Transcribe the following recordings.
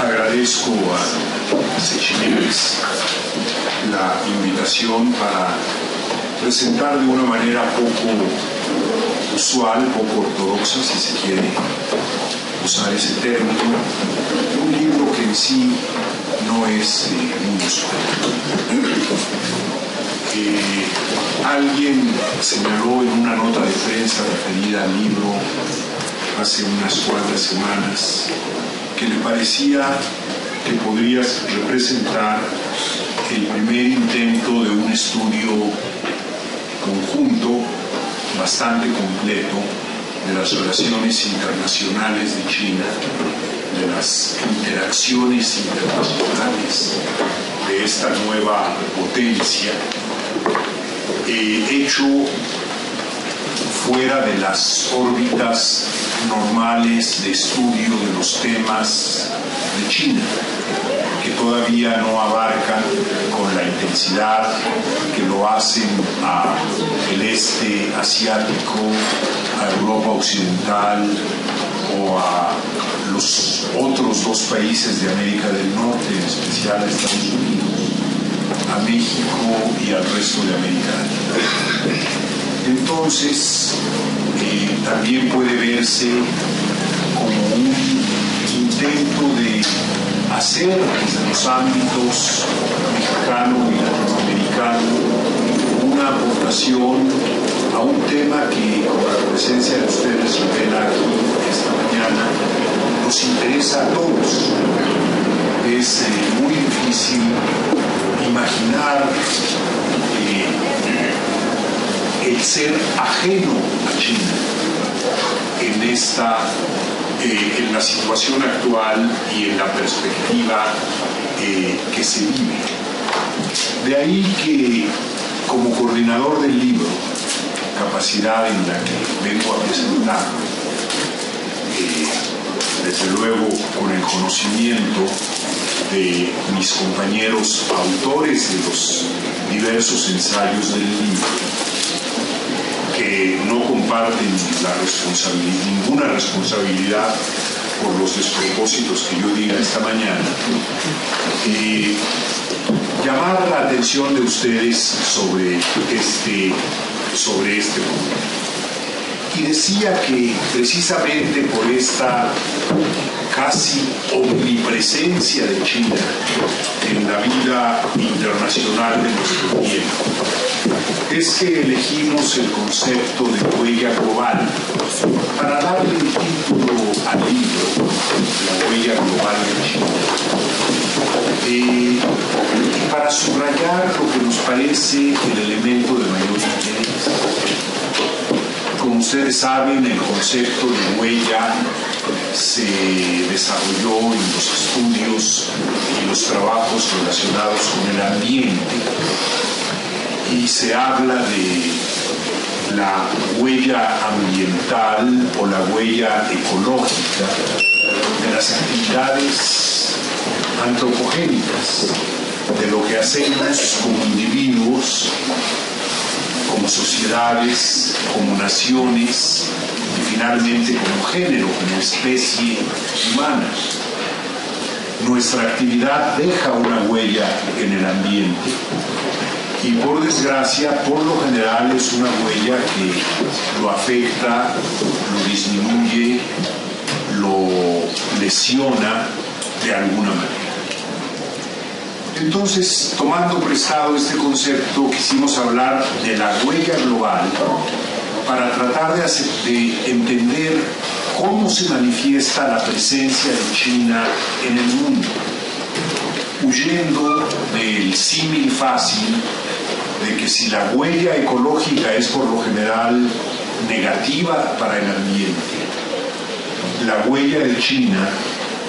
Agradezco a Sechimex la invitación para presentar de una manera poco usual, poco ortodoxa, si se quiere usar ese término, un libro que en sí no es muy usual. Alguien señaló en una nota de prensa referida al libro hace unas cuantas semanas que le parecía que podría representar el primer intento de un estudio conjunto bastante completo de las relaciones internacionales de China, de las interacciones internacionales de esta nueva potencia, hecho fuera de las órbitas normales de estudio de los temas de China, que todavía no abarcan con la intensidad que lo hacen al este asiático, a Europa occidental o a los otros dos países de América del Norte, en especial a Estados Unidos, a México y al resto de América Latina. Entonces, también puede verse como un intento de hacer desde los ámbitos mexicano y latinoamericano una aportación a un tema que, con la presencia de ustedes revela aquí esta mañana, nos interesa a todos. Es muy difícil imaginar el ser ajeno a China en la situación actual y en la perspectiva que se vive. De ahí que, como coordinador del libro, capacidad en la que vengo a presentar, desde luego con el conocimiento de mis compañeros autores de los diversos ensayos del libro, que no comparten ninguna responsabilidad por los despropósitos que yo diga esta mañana, llamar la atención de ustedes sobre este punto. Y decía que precisamente por esta casi omnipresencia de China en la vida internacional de nuestro tiempo, es que elegimos el concepto de huella global para darle el título al libro, La huella global de China, y para subrayar lo que nos parece el elemento de mayor interés. Como ustedes saben, el concepto de huella se desarrolló en los estudios y los trabajos relacionados con el ambiente, y se habla de la huella ambiental o la huella ecológica de las actividades antropogénicas, de lo que hacemos como individuos, como sociedades, como naciones y finalmente como género, como especie humana. Nuestra actividad deja una huella en el ambiente y, por desgracia, por lo general es una huella que lo afecta, lo disminuye, lo lesiona de alguna manera. Entonces, tomando prestado este concepto, quisimos hablar de la huella global para tratar de entender cómo se manifiesta la presencia de China en el mundo, huyendo del símil fácil de que si la huella ecológica es por lo general negativa para el ambiente, la huella de China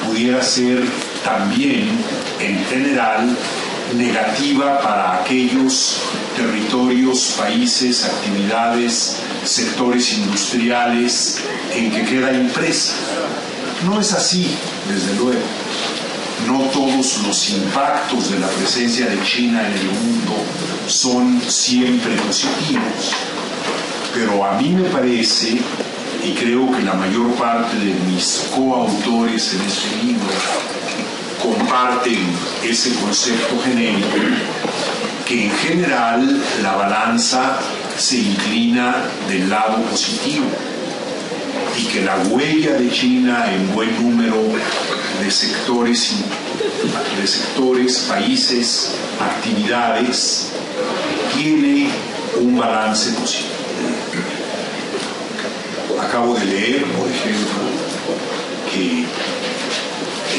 pudiera ser también, en general, negativa para aquellos territorios, países, actividades, sectores industriales en que queda impresa. No es así, desde luego. No todos los impactos de la presencia de China en el mundo son siempre positivos, pero a mí me parece, y creo que la mayor parte de mis coautores en este libro comparten ese concepto genérico, que en general la balanza se inclina del lado positivo y que la huella de China en buen número de sectores, países, actividades, tiene un balance positivo. Acabo de leer, por ejemplo, que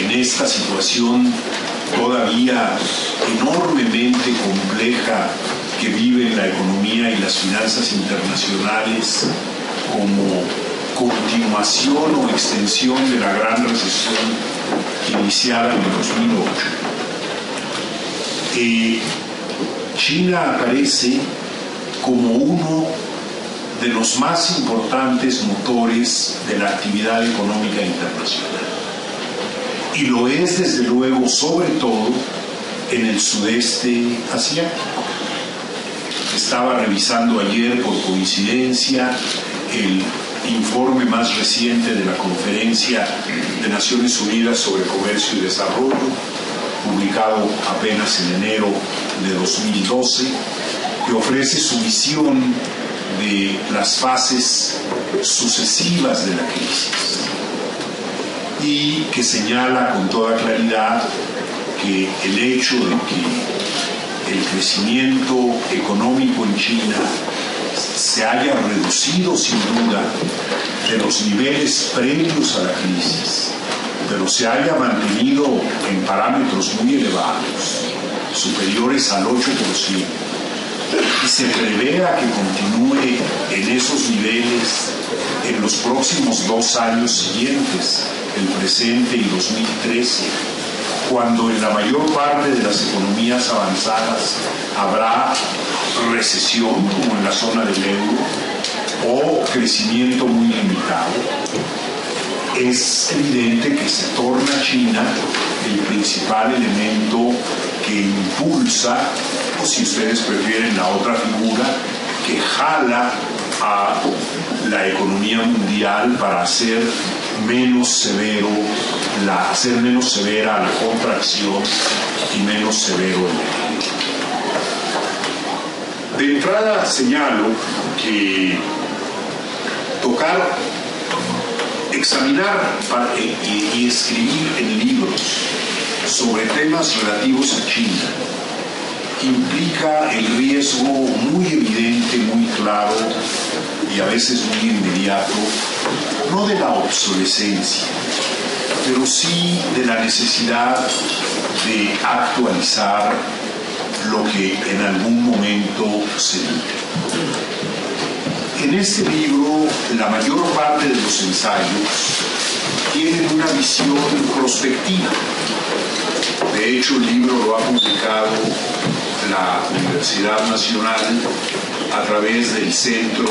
en esta situación todavía enormemente compleja que viven la economía y las finanzas internacionales como continuación o extensión de la gran recesión iniciada en el 2008. China aparece como uno de los más importantes motores de la actividad económica internacional. Y lo es desde luego sobre todo en el sudeste asiático. Estaba revisando ayer por coincidencia el informe más reciente de la Conferencia de Naciones Unidas sobre Comercio y Desarrollo, publicado apenas en enero de 2012, que ofrece su visión de las fases sucesivas de la crisis y que señala con toda claridad que el hecho de que el crecimiento económico en China se haya reducido sin duda de los niveles previos a la crisis, pero se haya mantenido en parámetros muy elevados, superiores al 8%, y se prevea que continúe en esos niveles en los próximos 2 años siguientes, el presente y 2013, cuando en la mayor parte de las economías avanzadas habrá recesión, como en la zona del euro, o crecimiento muy limitado, es evidente que se torna China el principal elemento que impulsa, o si ustedes prefieren la otra figura, que jala a la economía mundial para hacer menos severa la contracción y menos severo el declive. De entrada señalo que examinar y escribir en libros sobre temas relativos a China implica el riesgo muy evidente, muy claro y a veces muy inmediato, no de la obsolescencia, pero sí de la necesidad de actualizar lo que en algún momento se dice. En este libro, la mayor parte de los ensayos tienen una visión prospectiva. De hecho, el libro lo ha publicado la Universidad Nacional a través del centro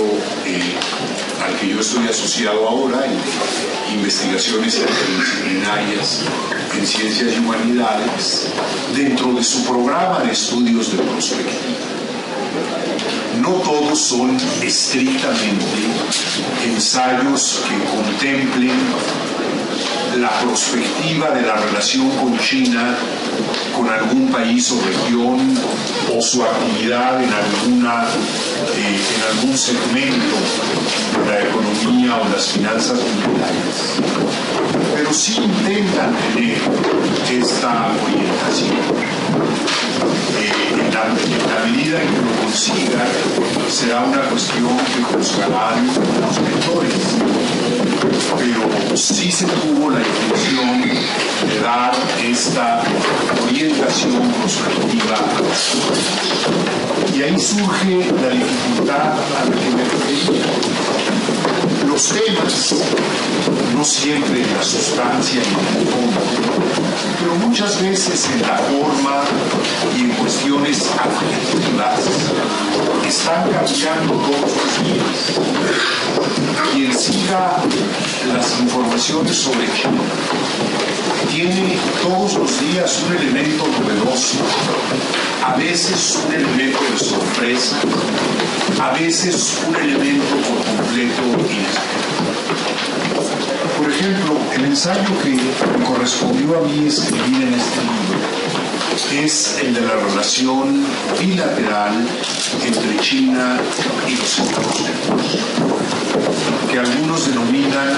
al que yo estoy asociado ahora, el de Investigaciones Interdisciplinarias en Ciencias y Humanidades, dentro de su programa de estudios de prospectiva. No todos son estrictamente ensayos que contemplen la prospectiva de la relación con China, con algún país o región, o su actividad en algún segmento de la economía o las finanzas mundiales. Pero sí intentan tener esta orientación. En la medida en que lo consiga, será una cuestión que juzgarán los lectores. Pero sí se tuvo la intención de dar esta orientación prospectiva a las cosas. Y ahí surge la dificultad a la que me refería. Los temas, no siempre en la sustancia y en el fondo, pero muchas veces en la forma y en cuestiones afectivas, están cambiando todos los días. Quien siga las informaciones sobre China tiene todos los días un elemento novedoso, a veces un elemento de sorpresa, a veces un elemento por completo inesperado. Por ejemplo, El ensayo que me correspondió a mí escribir en este libro es el de la relación bilateral entre China y los Estados Unidos, que algunos denominan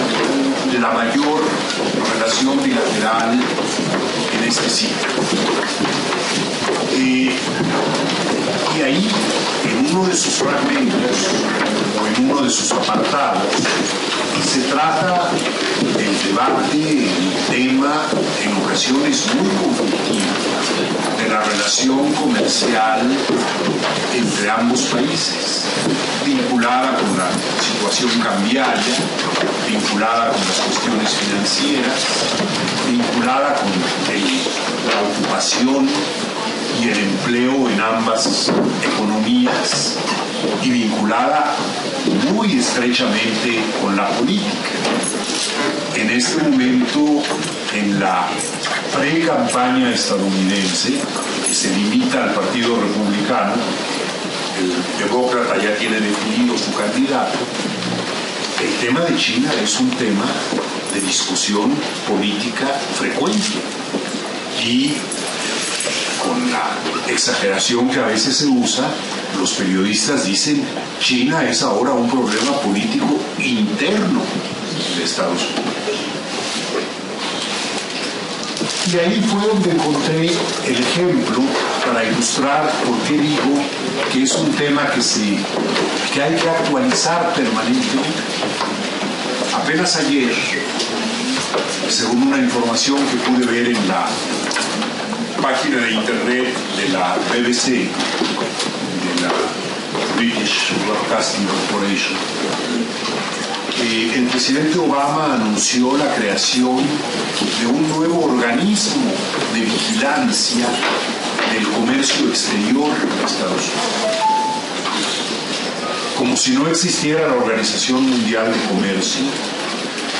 la mayor relación bilateral en este siglo. Y ahí, en uno de sus fragmentos, o en uno de sus apartados, se trata del debate, el tema, en ocasiones muy conflictivo, de la relación comercial entre ambos países, vinculada con la situación cambiaria, vinculada con las cuestiones financieras, vinculada con la ocupación y el empleo en ambas economías, y vinculada muy estrechamente con la política. En este momento, en la pre-campaña estadounidense, que se limita al Partido Republicano, el demócrata ya tiene definido su candidato, el tema de China es un tema de discusión política frecuente, y con la exageración que a veces se usa, los periodistas dicen: China es ahora un problema político interno de Estados Unidos. Y ahí fue donde encontré el ejemplo para ilustrar por qué digo que es un tema que hay que actualizar permanentemente. Apenas ayer, según una información que pude ver en la página de internet de la BBC, de la British Broadcasting Corporation, el presidente Obama anunció la creación de un nuevo organismo de vigilancia del comercio exterior de Estados Unidos. Como si no existiera la Organización Mundial de Comercio,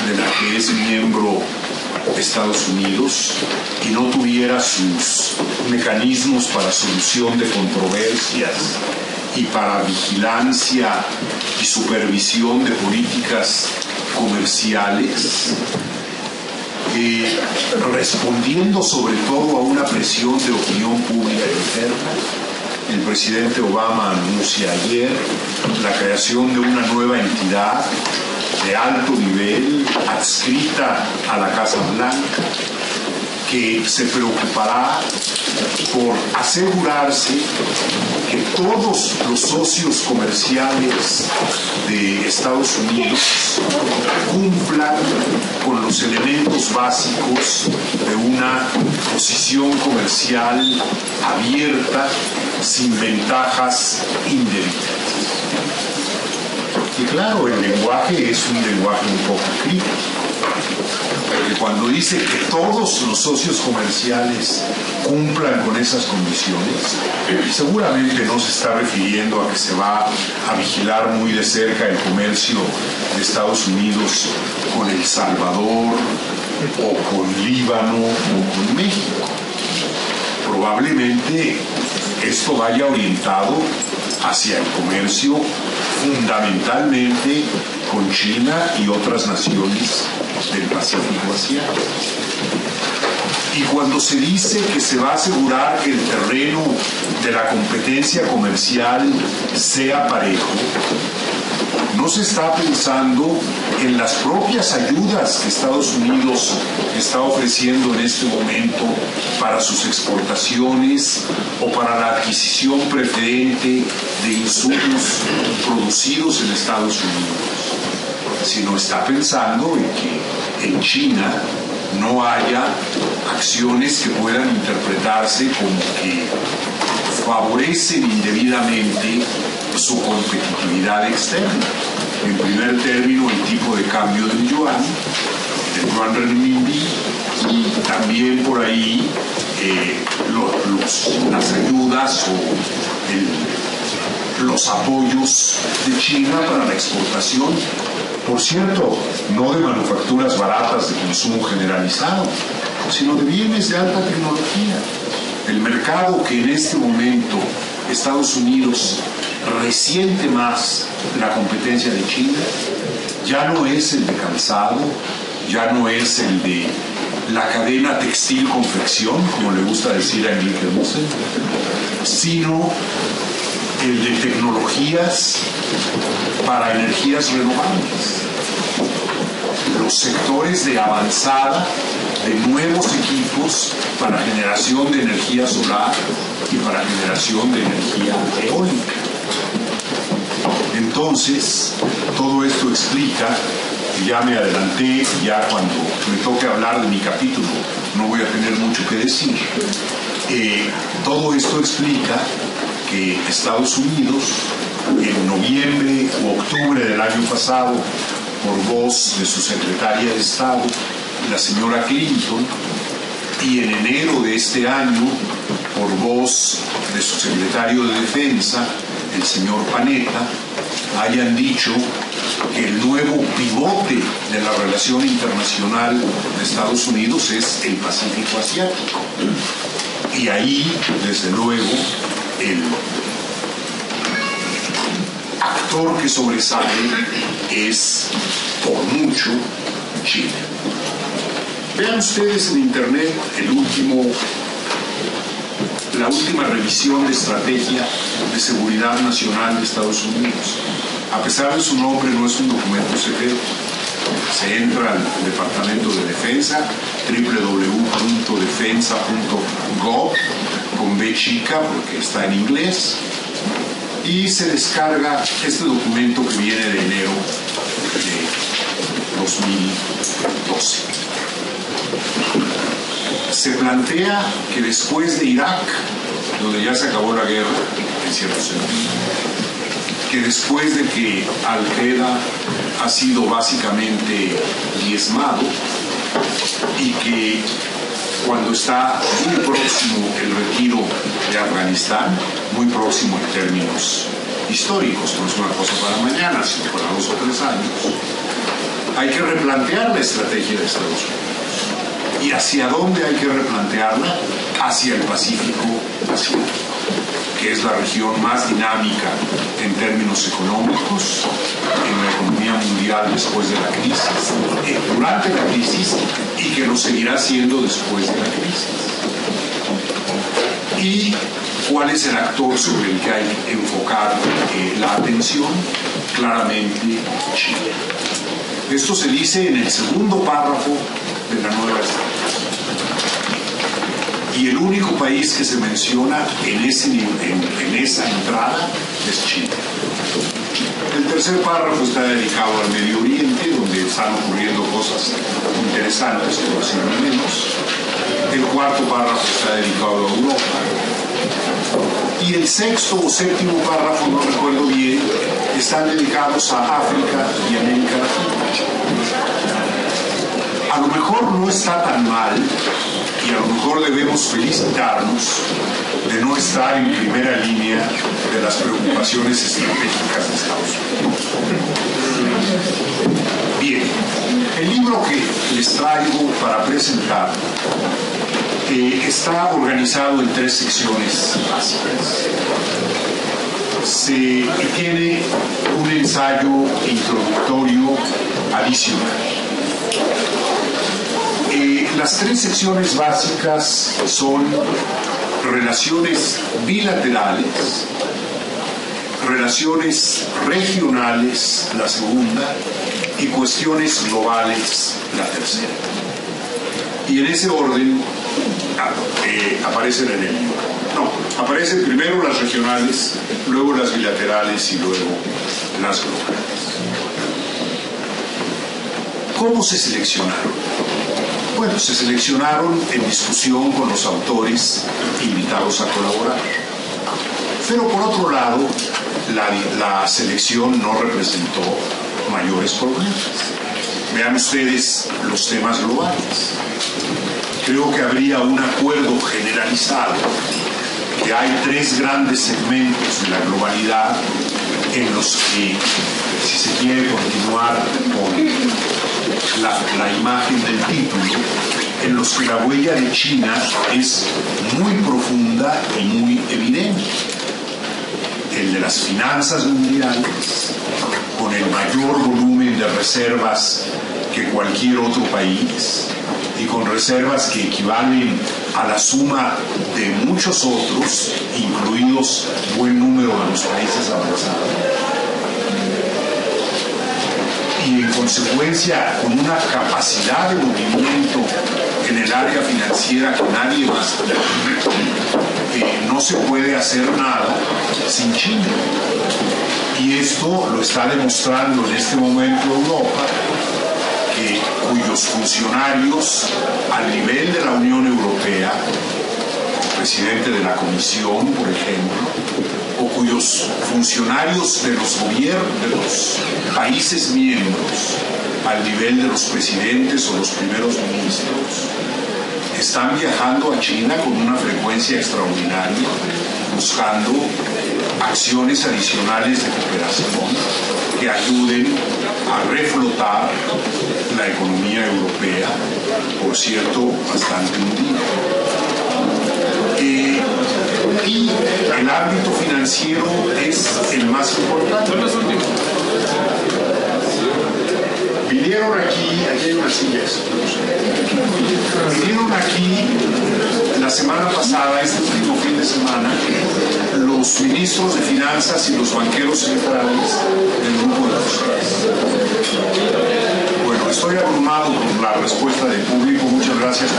de la que es miembro Estados Unidos, y no tuviera sus mecanismos para solución de controversias y para vigilancia y supervisión de políticas comerciales, respondiendo sobre todo a una presión de opinión pública interna. El presidente Obama anuncia ayer la creación de una nueva entidad de alto nivel adscrita a la Casa Blanca, que se preocupará por asegurarse que todos los socios comerciales de Estados Unidos cumplan con los elementos básicos de una posición comercial abierta, sin ventajas indebidas. Y claro, el lenguaje es un lenguaje un poco crítico, porque cuando dice que todos los socios comerciales cumplan con esas condiciones, seguramente no se está refiriendo a que se va a vigilar muy de cerca el comercio de Estados Unidos con El Salvador, o con Líbano, o con México. Probablemente esto vaya orientado hacia el comercio fundamentalmente con China y otras naciones del Pacífico asiático. Y cuando se dice que se va a asegurar que el terreno de la competencia comercial sea parejo, no se está pensando en las propias ayudas que Estados Unidos está ofreciendo en este momento para sus exportaciones o para la adquisición preferente de insumos producidos en Estados Unidos, sino está pensando en que en China no haya acciones que puedan interpretarse como que favorecen indebidamente su competitividad externa. En primer término, el tipo de cambio del yuan renminbi, y también por ahí las ayudas o los apoyos de China para la exportación, por cierto, no de manufacturas baratas de consumo generalizado, sino de bienes de alta tecnología. El mercado que en este momento Estados Unidos resiente más la competencia de China ya no es el de calzado, ya no es el de la cadena textil-confección, como le gusta decir a Enrique Musen, sino el de tecnologías para energías renovables. Los sectores de avanzada de nuevos equipos para generación de energía solar y para generación de energía eólica. Entonces, todo esto explica, ya me adelanté, ya cuando me toque hablar de mi capítulo no voy a tener mucho que decir. Todo esto explica que Estados Unidos, en noviembre u octubre del año pasado, por voz de su secretaria de Estado, la señora Clinton, y en enero de este año, por voz de su secretario de Defensa, el señor Panetta, hayan dicho que el nuevo pivote de la relación internacional de Estados Unidos es el Pacífico Asiático. Y ahí, desde luego, el actor que sobresale es, por mucho, China. Vean ustedes en internet la última revisión de estrategia de seguridad nacional de Estados Unidos. A pesar de su nombre, no es un documento secreto. Se entra al Departamento de Defensa, www.defensa.gov, con B chica porque está en inglés, y se descarga este documento que viene de enero de 2012. Se plantea que después de Irak, donde ya se acabó la guerra, en cierto sentido, que después de que Al-Qaeda ha sido básicamente diezmado y que cuando está muy próximo el retiro de Afganistán, muy próximo en términos históricos, no es una cosa para mañana, sino para 2 o 3 años, hay que replantear la estrategia de Estados Unidos. ¿Y hacia dónde hay que replantearla? Hacia el Pacífico Asiático, que es la región más dinámica en términos económicos, en la economía mundial después de la crisis, durante la crisis, y que lo seguirá siendo después de la crisis. ¿Y cuál es el actor sobre el que hay que enfocar la atención? Claramente China. Esto se dice en el segundo párrafo de la nueva estrategia. Y el único país que se menciona en esa entrada es China. El tercer párrafo está dedicado al Medio Oriente, donde están ocurriendo cosas interesantes, por decirlo menos. El cuarto párrafo está dedicado a Europa. Y el sexto o séptimo párrafo, no recuerdo bien, están dedicados a África y América Latina. A lo mejor no está tan mal, y a lo mejor debemos felicitarnos de no estar en primera línea de las preocupaciones estratégicas de Estados Unidos. Bien, el libro que les traigo para presentar está organizado en 3 secciones básicas. Tiene un ensayo introductorio adicional. Las 3 secciones básicas son relaciones bilaterales, relaciones regionales, la segunda, y cuestiones globales, la tercera. Y en ese orden aparecen en el libro. No, aparecen primero las regionales, luego las bilaterales y luego las globales. ¿Cómo se seleccionaron? Bueno, se seleccionaron en discusión con los autores invitados a colaborar. Pero por otro lado, la selección no representó mayores problemas. Vean ustedes los temas globales. Creo que habría un acuerdo generalizado que hay 3 grandes segmentos de la globalidad en los que, si se quiere continuar con la imagen del título, en los que la huella de China es muy profunda y muy evidente. El de las finanzas mundiales, con el mayor volumen de reservas que cualquier otro país y con reservas que equivalen a la suma de muchos otros, incluidos buen número de los países avanzados. Y en consecuencia con una capacidad de movimiento en el área financiera que nadie más tiene, no se puede hacer nada sin China. Y esto lo está demostrando en este momento Europa, cuyos funcionarios al nivel de la Unión Europea, el presidente de la Comisión, por ejemplo, o cuyos funcionarios de los gobiernos de los países miembros al nivel de los presidentes o los primeros ministros, están viajando a China con una frecuencia extraordinaria, buscando acciones adicionales de cooperación que ayuden a reflotar la economía europea, por cierto, bastante hundida. Y el ámbito financiero es el más importante. Vinieron aquí hay unas sillas. Vinieron aquí la semana pasada, este último fin de semana, los ministros de finanzas y los banqueros centrales del grupo de los. Bueno, estoy abrumado por la respuesta del público, muchas gracias.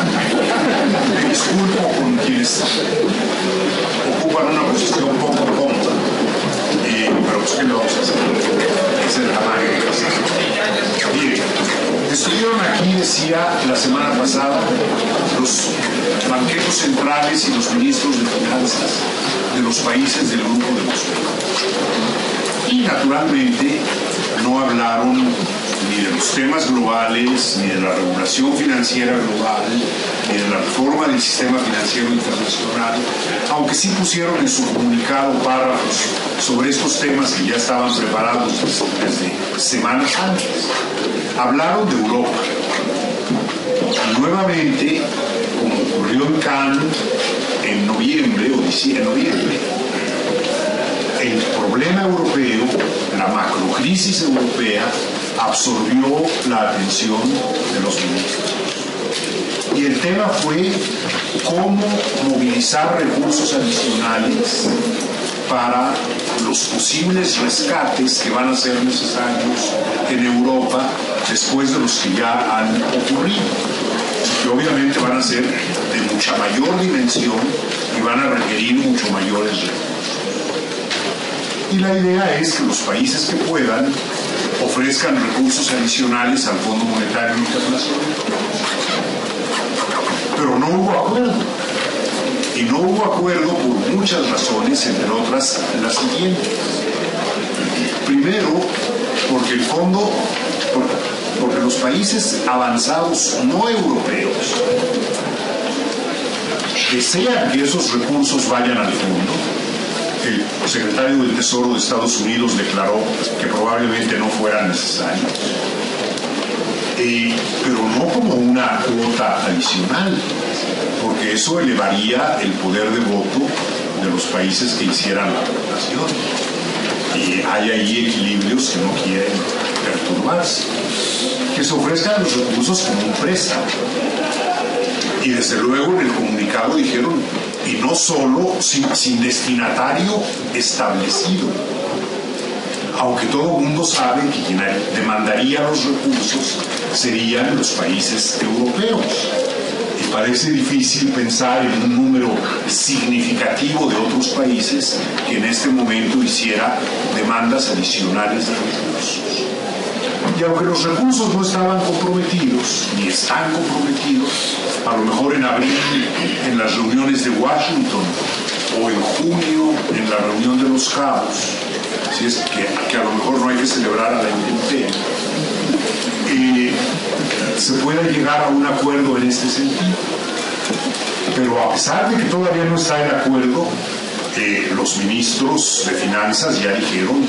Me disculpo con quienes ocupan una posición poco cómoda, pero pues, ¿qué le vamos a hacer? Es el tamaño de la. Mire, estuvieron aquí, decía la semana pasada, los banqueros centrales y los ministros de finanzas de los países del grupo de los. Y naturalmente no hablaron ni de los temas globales, ni de la regulación financiera global, ni de la reforma del sistema financiero internacional, aunque sí pusieron en su comunicado párrafos sobre estos temas que ya estaban preparados desde semanas antes. Hablaron de Europa. Y nuevamente, como ocurrió en Cannes en noviembre, el problema europeo, la macrocrisis europea, absorbió la atención de los ministros. Y el tema fue cómo movilizar recursos adicionales para los posibles rescates que van a ser necesarios en Europa después de los que ya han ocurrido, que obviamente van a ser de mucha mayor dimensión y van a requerir mucho mayores recursos. Y la idea es que los países que puedan ofrezcan recursos adicionales al Fondo Monetario Internacional. Pero no hubo acuerdo. Y no hubo acuerdo por muchas razones, entre otras las siguientes. Primero, porque el fondo, porque los países avanzados no europeos desean que esos recursos vayan al fondo. El secretario del Tesoro de Estados Unidos declaró que probablemente no fueran necesarios, pero no como una cuota adicional, porque eso elevaría el poder de voto de los países que hicieran la aportación. Y hay ahí equilibrios que no quieren perturbarse. Que se ofrezcan los recursos como un préstamo. Y desde luego en el comunicado dijeron, y no solo sin destinatario establecido, aunque todo el mundo sabe que quien demandaría los recursos serían los países europeos. Y parece difícil pensar en un número significativo de otros países que en este momento hiciera demandas adicionales de recursos. Y aunque los recursos no estaban comprometidos, ni están comprometidos, a lo mejor en abril en las reuniones de Washington o en junio en la reunión de Los Cabos, si es que a lo mejor no hay que celebrar a la intemperie, se pueda llegar a un acuerdo en este sentido. Pero a pesar de que todavía no está en acuerdo, los ministros de finanzas ya dijeron,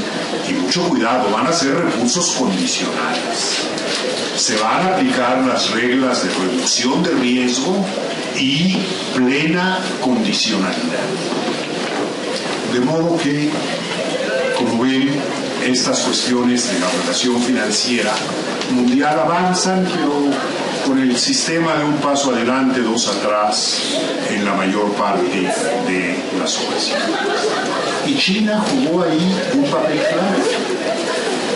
y mucho cuidado, van a ser recursos condicionales. Se van a aplicar las reglas de reducción de riesgo y plena condicionalidad. De modo que, como ven, estas cuestiones de la relación financiera mundial avanzan, pero con el sistema de un paso adelante, dos atrás en la mayor parte de las ocasiones. Y China jugó ahí un papel clave.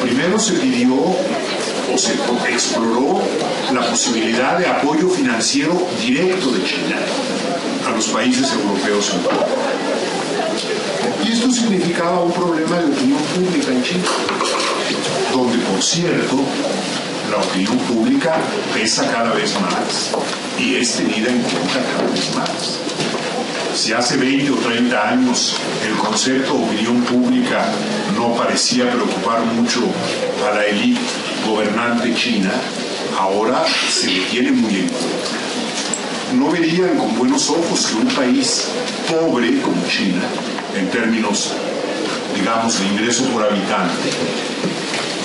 Primero se pidió o se exploró la posibilidad de apoyo financiero directo de China a los países europeos en Europa. Y esto significaba un problema de opinión pública en China, donde, por cierto, la opinión pública pesa cada vez más y es tenida en cuenta cada vez más. Si hace 20 o 30 años el concepto de opinión pública no parecía preocupar mucho a la élite gobernante china, ahora se le tiene muy en cuenta. No verían con buenos ojos que un país pobre como China, en términos, digamos, de ingreso por habitante,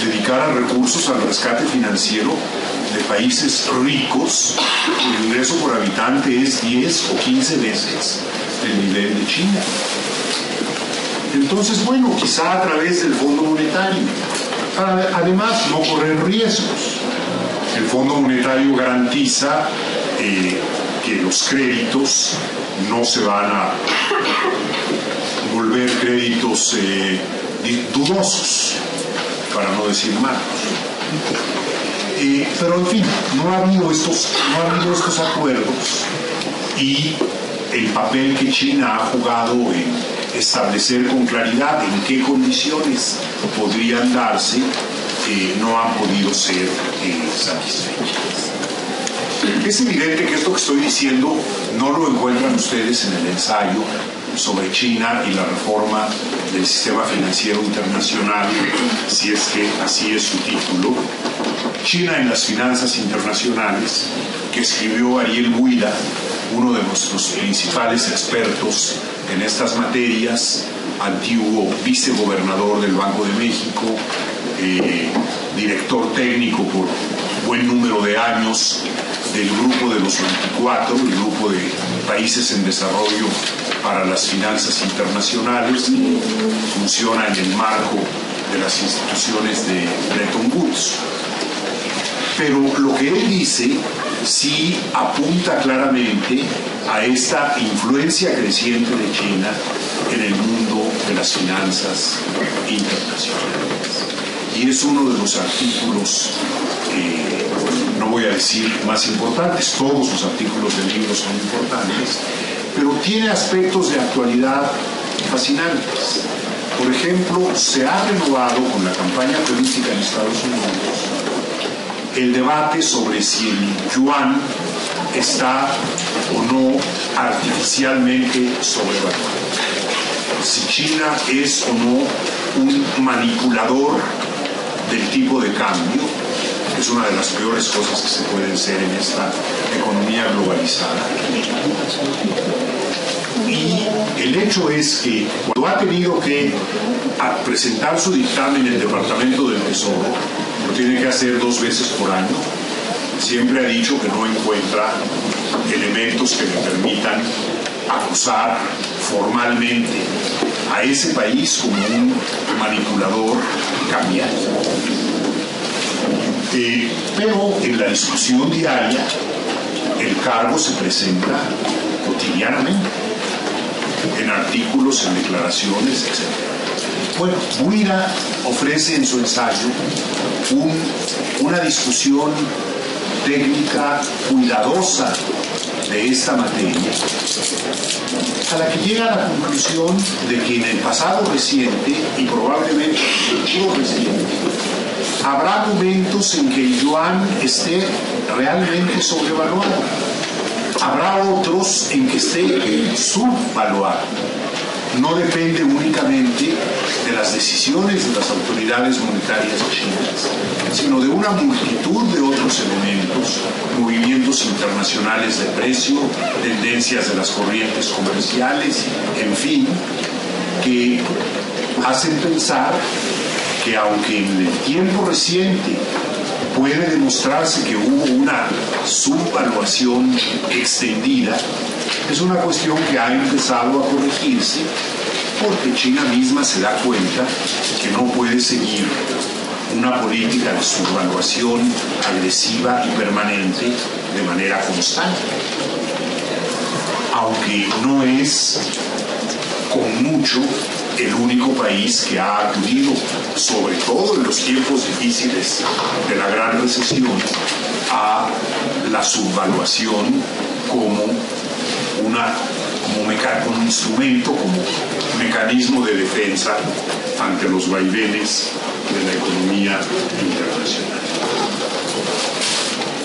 dedicara recursos al rescate financiero de países ricos cuyo ingreso por habitante es 10 o 15 veces el nivel de China. Entonces, bueno, quizá a través del Fondo Monetario, para además no correr riesgos. El Fondo Monetario garantiza que los créditos no se van a volver créditos dudosos, para no decir malos. Pero en fin, no ha habido estos acuerdos, y el papel que China ha jugado en establecer con claridad en qué condiciones podrían darse no han podido ser satisfechas. Es evidente que esto que estoy diciendo no lo encuentran ustedes en el ensayo sobre China y la reforma del sistema financiero internacional, si es que así es su título, China en las finanzas internacionales, que escribió Ariel Buida, uno de nuestros principales expertos en estas materias, antiguo vicegobernador del Banco de México, director técnico por buen número de años del grupo de los 24, el grupo de países en desarrollo para las finanzas internacionales, que funciona en el marco de las instituciones de Bretton Woods. Pero lo que él dice sí apunta claramente a esta influencia creciente de China en el mundo de las finanzas internacionales. Y es uno de los artículos, no voy a decir más importantes, todos los artículos del libro son importantes, pero tiene aspectos de actualidad fascinantes. Por ejemplo, se ha renovado con la campaña política en Estados Unidos el debate sobre si el yuan está o no artificialmente sobrevaluado. Si China es o no un manipulador del tipo de cambio, que es una de las peores cosas que se pueden hacer en esta economía globalizada. Y el hecho es que cuando ha tenido que presentar su dictamen en el Departamento del Tesoro, lo tiene que hacer 2 veces por año, siempre ha dicho que no encuentra elementos que le permitan acusar formalmente a ese país como un manipulador cambiario. Pero en la discusión diaria el cargo se presenta cotidianamente en artículos, en declaraciones, etc. Bueno, Buida ofrece en su ensayo una discusión técnica cuidadosa de esta materia, a la que llega a la conclusión de que en el pasado reciente y probablemente en el futuro reciente habrá momentos en que el yuan esté realmente sobrevaluado, habrá otros en que esté subvaluado. No depende únicamente de las decisiones de las autoridades monetarias chinas, sino de una multitud de otros elementos, movimientos internacionales de precio, tendencias de las corrientes comerciales, en fin, que hacen pensar que aunque en el tiempo reciente puede demostrarse que hubo una subvaluación extendida, es una cuestión que ha empezado a corregirse porque China misma se da cuenta que no puede seguir una política de subvaluación agresiva y permanente de manera constante, aunque no es con mucho el único país que ha acudido, sobre todo en los tiempos difíciles de la gran recesión, a la subvaluación como un instrumento, como mecanismo de defensa ante los vaivenes de la economía internacional.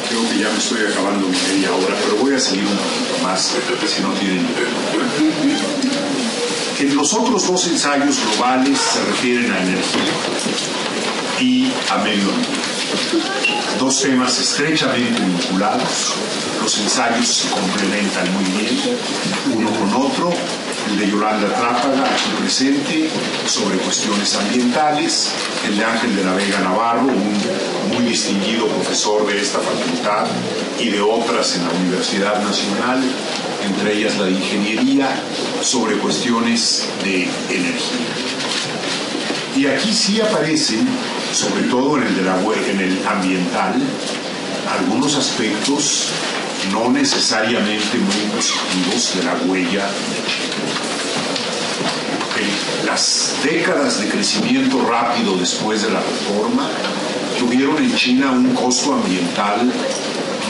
Creo que ya me estoy acabando mi media hora, pero voy a seguir un poquito más, si no tienen idea. En los otros dos ensayos globales se refieren a energía y a medio ambiente. Dos temas estrechamente vinculados. Los ensayos se complementan muy bien, uno con otro. El de Yolanda Trápaga, aquí presente, sobre cuestiones ambientales. El de Ángel de la Vega Navarro, un muy distinguido profesor de esta facultad y de otras en la Universidad Nacional, entre ellas la de Ingeniería, sobre cuestiones de energía. Y aquí sí aparecen, sobre todo en el ambiental, algunos aspectos no necesariamente muy positivos de la huella de China. Las décadas de crecimiento rápido después de la reforma tuvieron en China un costo ambiental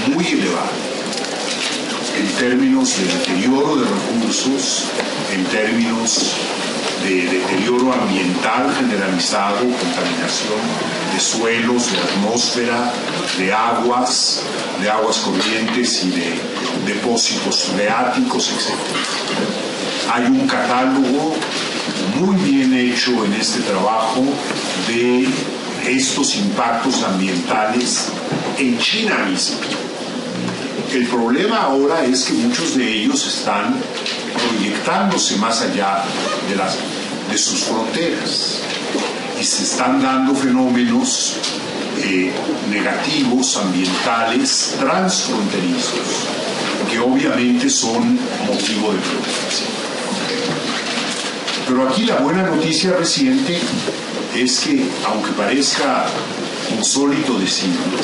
muy elevado, en términos de deterioro de recursos, en términos de deterioro ambiental generalizado, contaminación de suelos, de atmósfera, de aguas corrientes y de depósitos freáticos, etc. Hay un catálogo muy bien hecho en este trabajo de estos impactos ambientales en China misma. El problema ahora es que muchos de ellos están proyectándose más allá de sus fronteras y se están dando fenómenos negativos, ambientales, transfronterizos, que obviamente son motivo de preocupación. Pero aquí la buena noticia reciente es que, aunque parezca insólito decirlo,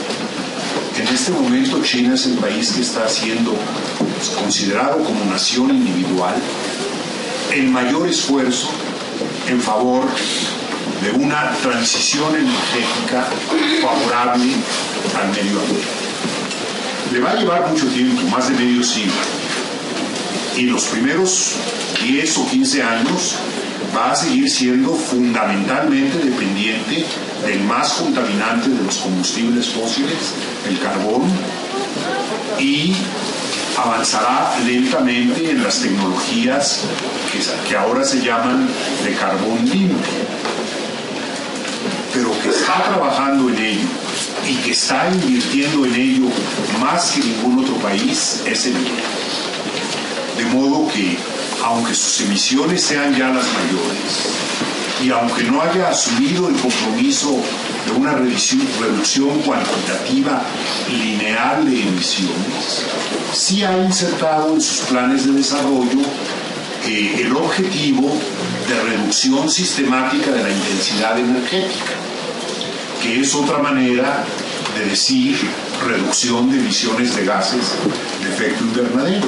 en este momento China es el país que está siendo considerado como nación individual el mayor esfuerzo en favor de una transición energética favorable al medio ambiente. Le va a llevar mucho tiempo, más de medio siglo, y los primeros 10 o 15 años va a seguir siendo fundamentalmente dependiente del más contaminante de los combustibles fósiles, el carbón, y avanzará lentamente en las tecnologías que ahora se llaman de carbón limpio, pero que está trabajando en ello y que está invirtiendo en ello más que ningún otro país es el Perú. De modo que, aunque sus emisiones sean ya las mayores y aunque no haya asumido el compromiso de una reducción cuantitativa lineal de emisiones, sí ha insertado en sus planes de desarrollo el objetivo de reducción sistemática de la intensidad energética, que es otra manera de decir reducción de emisiones de gases de efecto invernadero,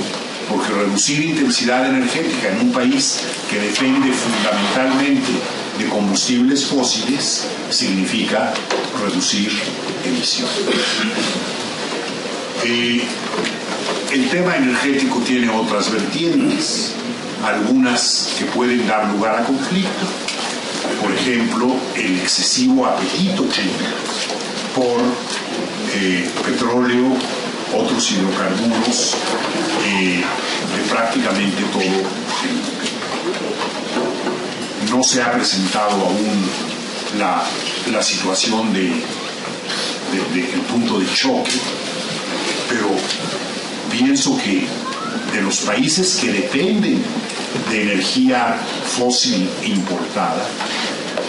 porque reducir intensidad energética en un país que depende fundamentalmente de combustibles fósiles significa reducir emisiones. El tema energético tiene otras vertientes, algunas que pueden dar lugar a conflicto. Por ejemplo, el excesivo apetito chino por petróleo, otros hidrocarburos, de prácticamente todo el mundo. No se ha presentado aún la situación del punto de choque, pero pienso que de los países que dependen de energía fósil importada,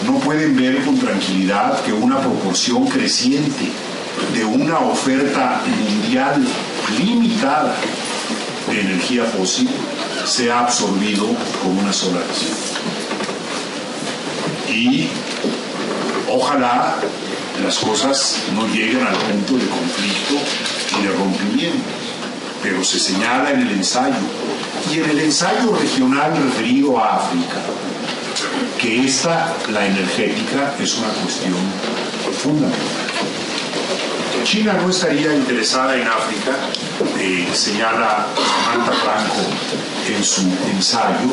no pueden ver con tranquilidad que una proporción creciente de una oferta mundial limitada de energía fósil sea absorbido por una sola nación. Y ojalá las cosas no llegan al punto de conflicto y de rompimiento, pero se señala en el ensayo, y en el ensayo regional referido a África, que la energética, es una cuestión fundamental. China no estaría interesada en África, señala Samantha Franco en su ensayo,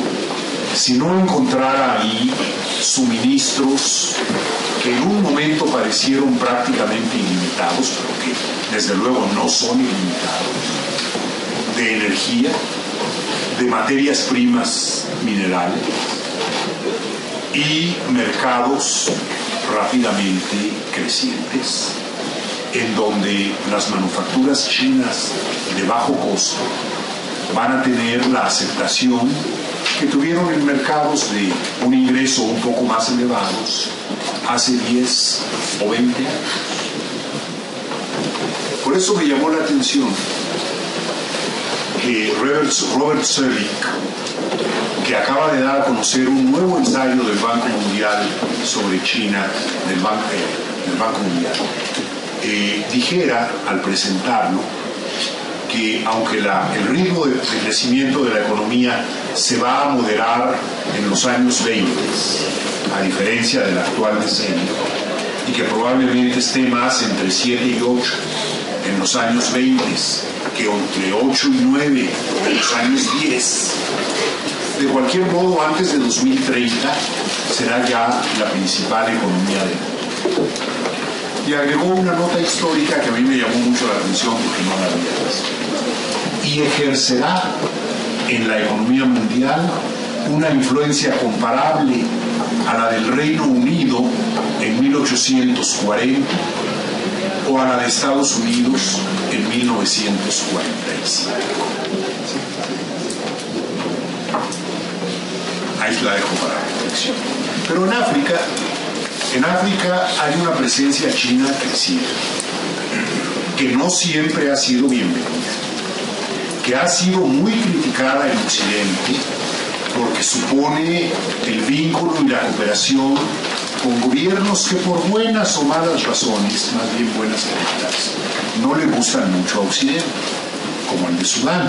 si no encontrara ahí suministros que en un momento parecieron prácticamente ilimitados, pero que desde luego no son ilimitados, de energía, de materias primas minerales y mercados rápidamente crecientes, en donde las manufacturas chinas de bajo costo van a tener la aceptación que tuvieron en mercados de un ingreso un poco más elevados hace 10 o 20 años. Por eso me llamó la atención que Robert Zoellick, que acaba de dar a conocer un nuevo ensayo del Banco Mundial sobre China, del Banco Mundial, dijera al presentarlo que aunque el ritmo de crecimiento de la economía se va a moderar en los años 20, a diferencia del actual decenio, y que probablemente esté más entre 7 y 8 en los años 20 que entre 8 y 9 en los años 10, de cualquier modo antes de 2030 será ya la principal economía del mundo. Y agregó una nota histórica que a mí me llamó mucho la atención porque no la había visto. Y ejercerá en la economía mundial una influencia comparable a la del Reino Unido en 1840 o a la de Estados Unidos en 1945. Ahí la dejo para reflexión. Pero en África hay una presencia china creciente, que no siempre ha sido bienvenida, que ha sido muy criticada en Occidente porque supone el vínculo y la cooperación con gobiernos que por buenas o malas razones, más bien buenas que malas, no le gustan mucho a Occidente, como el de Sudán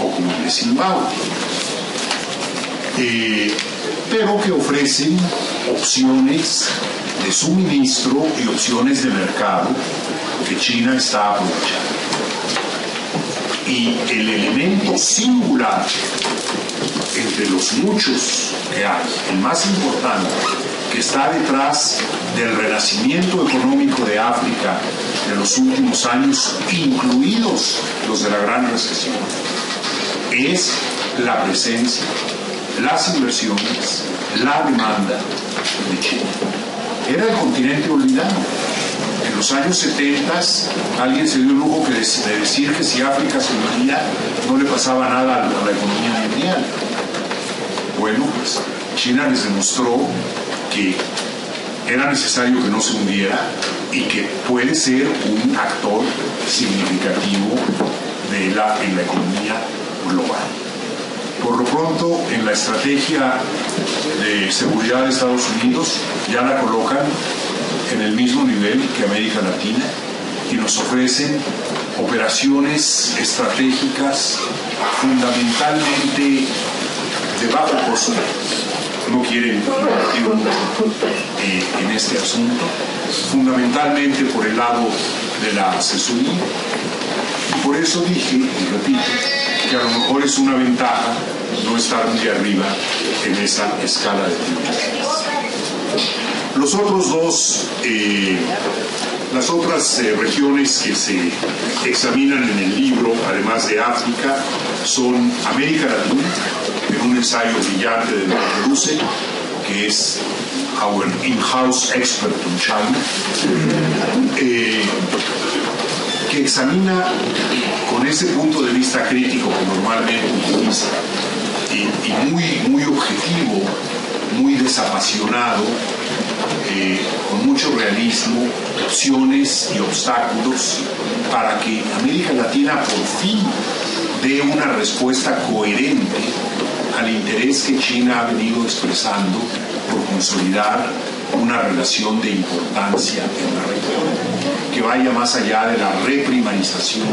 o como el de Zimbabue, pero que ofrecen opciones de suministro y opciones de mercado que China está aprovechando. Y el elemento singular entre los muchos que hay, el más importante, que está detrás del renacimiento económico de África de los últimos años, incluidos los de la Gran Recesión, es la presencia, las inversiones, la demanda de China. Era el continente olvidado. En los años 70 alguien se dio el lujo de decir que si África se hundía no le pasaba nada a la economía mundial. Bueno, pues China les demostró que era necesario que no se hundiera y que puede ser un actor significativo en la economía global. Por lo pronto, en la estrategia de seguridad de Estados Unidos ya la colocan en el mismo nivel que América Latina y nos ofrecen operaciones estratégicas fundamentalmente de bajo costo. No quieren invertir mucho en este asunto, fundamentalmente por el lado de la asesoría. Y por eso dije, y repito, que a lo mejor es una ventaja no estar muy arriba en esa escala de prioridades. Los otros dos, las otras regiones que se examinan en el libro, además de África, son América Latina, en un ensayo brillante de Mark Russell, que es our in-house expert on China, que examina con ese punto de vista crítico que normalmente utiliza, y muy objetivo, muy desapasionado, con mucho realismo, opciones y obstáculos para que América Latina por fin dé una respuesta coherente al interés que China ha venido expresando por consolidar una relación de importancia en la región que vaya más allá de la reprimarización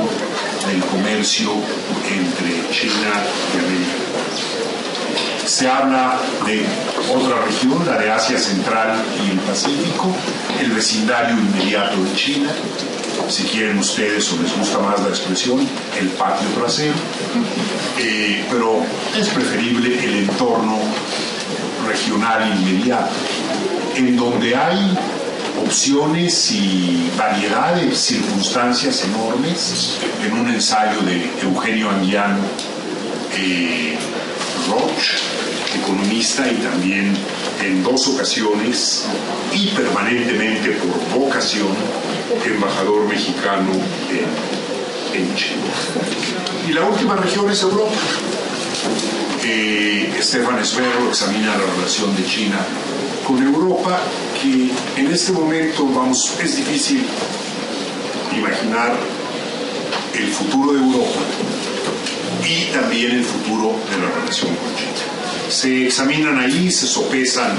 del comercio entre China y América. Se habla de otra región, la de Asia Central y el Pacífico, el vecindario inmediato de China, si quieren ustedes o les gusta más la expresión, el patio trasero, pero es preferible el entorno regional inmediato, en donde hay opciones y variedad de circunstancias enormes. En un ensayo de Eugenio Anguiano Roch, economista y también en 2 ocasiones y permanentemente por vocación embajador mexicano en China. Y la última región es Europa. Stefan Sverro examina la relación de China con Europa, que en este momento, es difícil imaginar el futuro de Europa y también el futuro de la relación con China. Se examinan ahí, se sopesan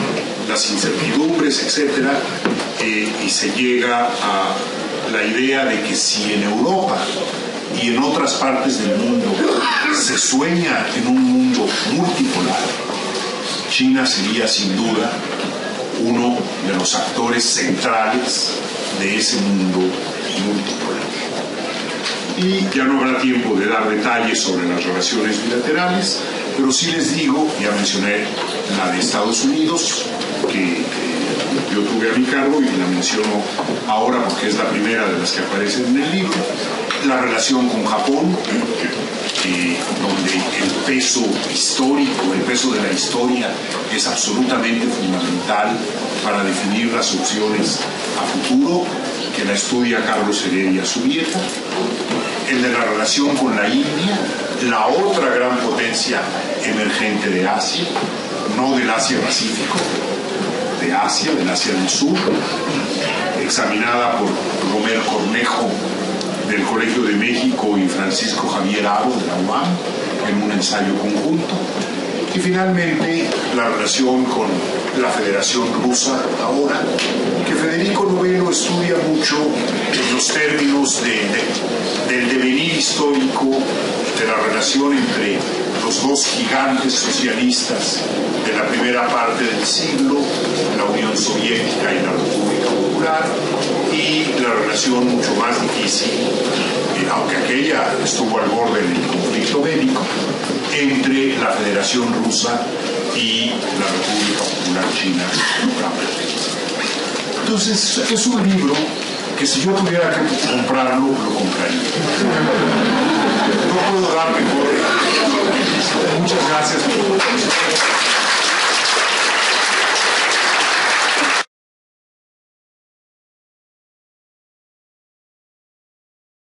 las incertidumbres, etcétera, y se llega a la idea de que si en Europa y en otras partes del mundo se sueña en un mundo multipolar, China sería sin duda uno de los actores centrales de ese mundo multipolar. Y ya no habrá tiempo de dar detalles sobre las relaciones bilaterales, pero sí les digo, ya mencioné la de Estados Unidos, que yo tuve a mi cargo y la menciono ahora porque es la primera de las que aparecen en el libro, la relación con Japón, donde el peso histórico, el peso de la historia es absolutamente fundamental para definir las opciones a futuro, que la estudia Carlos Heredia Subieta, el de la relación con la India, la otra gran potencia emergente de Asia, no del Asia-Pacífico, de Asia, del Asia del Sur, examinada por Romer Cornejo del Colegio de México y Francisco Javier Aro de la UAM en un ensayo conjunto. Y finalmente la relación con la Federación Rusa ahora, que Federico Novello estudia mucho en los términos del devenir histórico de la relación entre los 2 gigantes socialistas de la primera parte del siglo, la Unión Soviética y la República Popular, y la relación mucho más difícil, aunque aquella estuvo al borde del conflicto bélico, entre la Federación Rusa y la República Popular China. Entonces, es un libro que si yo tuviera que comprarlo, lo compraría. No puedo dar mejor.